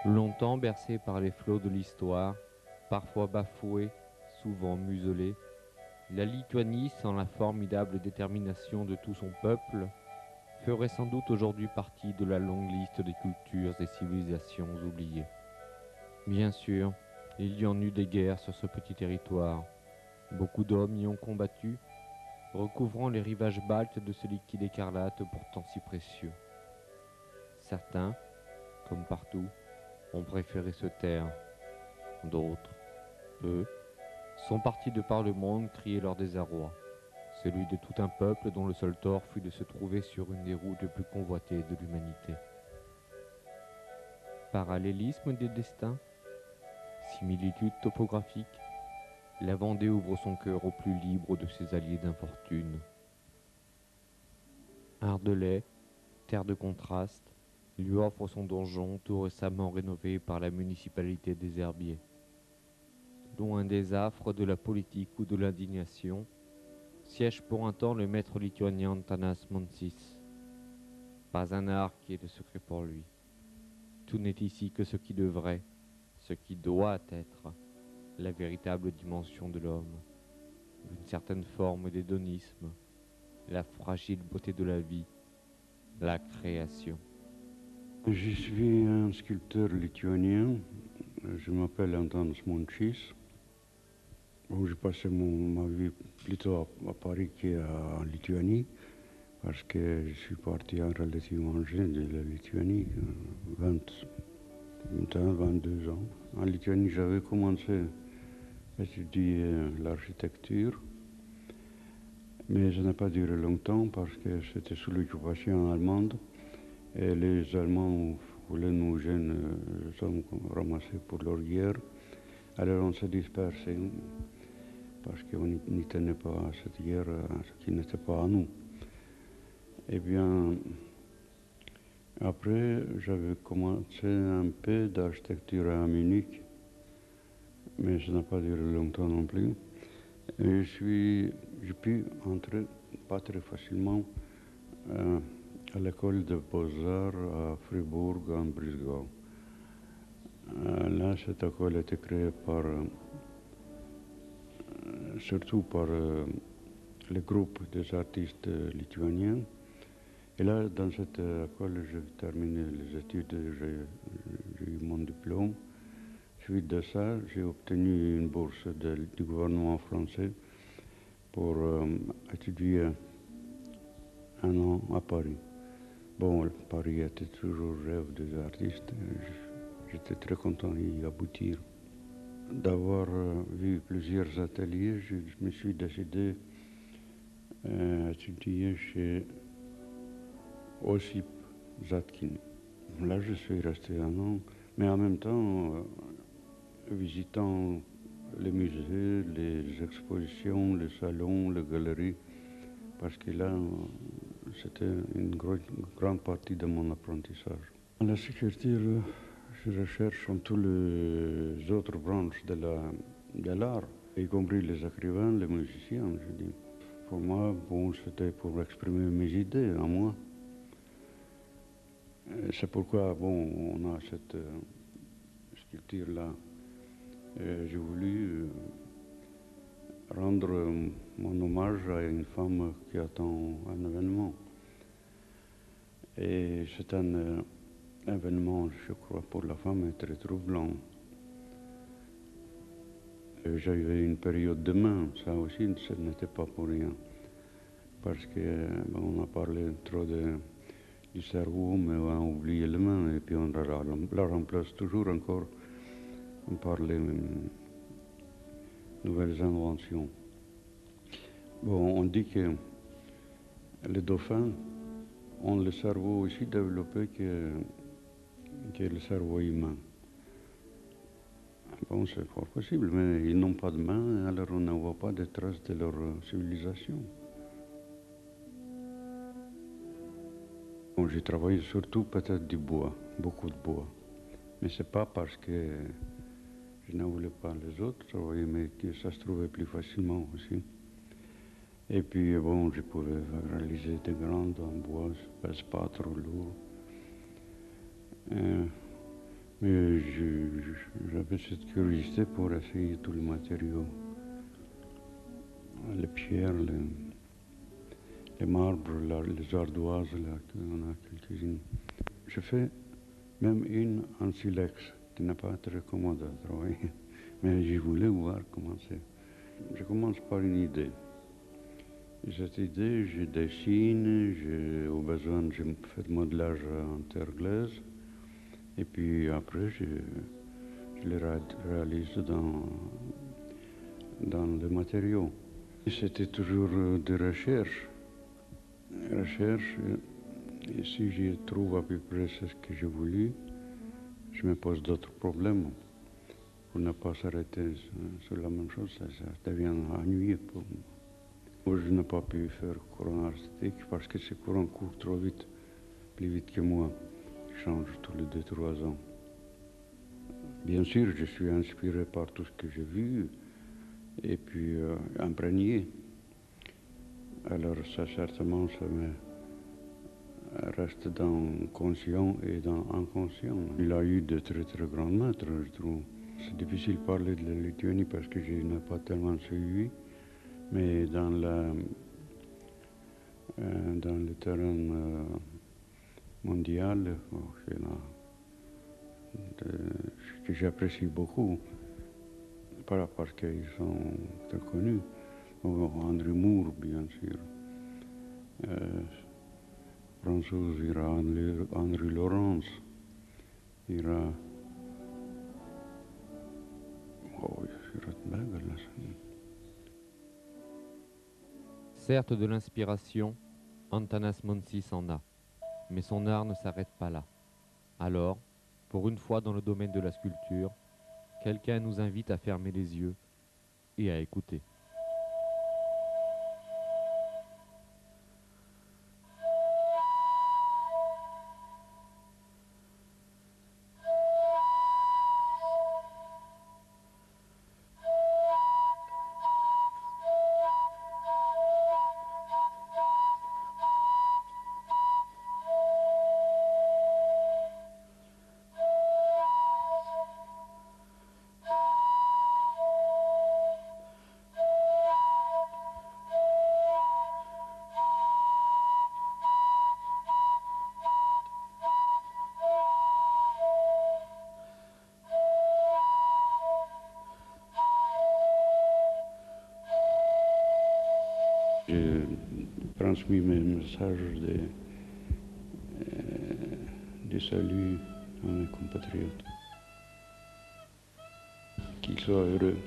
Longtemps bercé par les flots de l'histoire, parfois bafoué, souvent muselé, la Lituanie, sans la formidable détermination de tout son peuple, ferait sans doute aujourd'hui partie de la longue liste des cultures et civilisations oubliées. Bien sûr, il y en eut des guerres sur ce petit territoire. Beaucoup d'hommes y ont combattu, recouvrant les rivages baltes de ce liquide écarlate pourtant si précieux. Certains, comme partout, ont préféré se taire. D'autres, eux, sont partis de par le monde crier leur désarroi, celui de tout un peuple dont le seul tort fut de se trouver sur une des routes les plus convoitées de l'humanité. Parallélisme des destins, similitude topographique, la Vendée ouvre son cœur au plus libre de ses alliés d'infortune. Ardelais, terre de contraste, lui offre son donjon tout récemment rénové par la municipalité des Herbiers. Loin des affres de la politique ou de l'indignation, siège pour un temps le maître lituanien Antanas Moncis. Pas un art qui ait de secret pour lui. Tout n'est ici que ce qui devrait, ce qui doit être, la véritable dimension de l'homme, une certaine forme d'hédonisme, la fragile beauté de la vie, la création. Je suis un sculpteur lituanien, je m'appelle Antanas Moncis. Bon, j'ai passé ma vie plutôt à Paris qu'en Lituanie, parce que je suis parti en relativement jeune de la Lituanie, 21, 22 ans. En Lituanie, j'avais commencé à étudier l'architecture, mais ça n'a pas duré longtemps parce que c'était sous l'occupation allemande et les Allemands voulaient nous jeunes hommes ramasser pour leur guerre. Alors on s'est dispersé parce qu'on n'y tenait pas à cette guerre, ce qui n'était pas à nous. Eh bien, après, j'avais commencé un peu d'architecture à Munich, mais ça n'a pas duré longtemps non plus. Et j'ai pu entrer pas très facilement à l'école de Beaux-Arts à Fribourg, en Brisgau. Là, cette école a été créée surtout par le groupe des artistes lituaniens. Et là, dans cette école, j'ai terminé les études, j'ai eu mon diplôme. Suite de ça, j'ai obtenu une bourse du gouvernement français pour étudier un an à Paris. Bon, Paris était toujours le rêve des artistes. J'étais très content d'y aboutir. D'avoir vu plusieurs ateliers, je me suis décidé à étudier chez Osip Zatkin. Là, je suis resté un an, mais en même temps, visitant les musées, les expositions, les salons, les galeries, parce que là, c'était une grande partie de mon apprentissage. La sécurité, je recherche dans toutes les autres branches de l'art, y compris les écrivains, les musiciens. Je dis. Pour moi, bon, c'était pour exprimer mes idées à moi. C'est pourquoi, bon, on a cette sculpture-là. J'ai voulu rendre mon hommage à une femme qui attend un événement. Et c'est un événement, je crois, pour la femme très troublant. J'avais une période de main, ça aussi, ce n'était pas pour rien. Parce qu'on a parlé trop du cerveau, mais on a oublié les mains, et puis on la remplace toujours encore par les nouvelles inventions. Bon, on dit que les dauphins ont le cerveau aussi développé que le cerveau humain. Bon, c'est fort possible, mais ils n'ont pas de main, alors on ne voit pas de traces de leur civilisation. Bon, j'ai travaillé surtout peut-être du bois, beaucoup de bois. Mais c'est pas parce que je ne voulais pas les autres travailler, mais que ça se trouvait plus facilement aussi. Et puis, bon, je pouvais réaliser des grandes en bois, c'est pas trop lourd. Mais j'avais cette curiosité pour essayer tous les matériaux. Les pierres, les marbres, les ardoises, là, on a quelques-unes. Je fais même une en silex, qui n'est pas très commode à travailler. Mais je voulais voir comment c'est. Je commence par une idée. Et cette idée, je dessine, au besoin, je fais de modelage en terre glaise. Et puis après, je les réalise dans les matériaux. C'était toujours des recherches. Et si je trouve à peu près ce que j'ai voulu, je me pose d'autres problèmes. Pour ne pas s'arrêter sur la même chose, ça devient ennuyeux pour moi. Je n'ai pas pu faire courant artistique parce que ce courant court trop vite, plus vite que moi. Il change tous les 2-3 ans. Bien sûr, je suis inspiré par tout ce que j'ai vu et puis imprégné. Alors ça, certainement, ça me reste dans le conscient et dans l'inconscient. Il a eu de très très grands maîtres, je trouve. C'est difficile de parler de la Lituanie parce que je n'ai pas tellement suivi, mais dans le terrain mondial, il y en a que j'apprécie beaucoup, pas parce qu'ils sont très connus. André Moore, bien sûr. François, il y a Henri Laurence, il y a... Oh, il y a Certes, de l'inspiration, Antanas Monsis en a, mais son art ne s'arrête pas là. Alors, pour une fois dans le domaine de la sculpture, quelqu'un nous invite à fermer les yeux et à écouter. J'ai transmis mes messages de salut à mes compatriotes. Qu'ils soient heureux.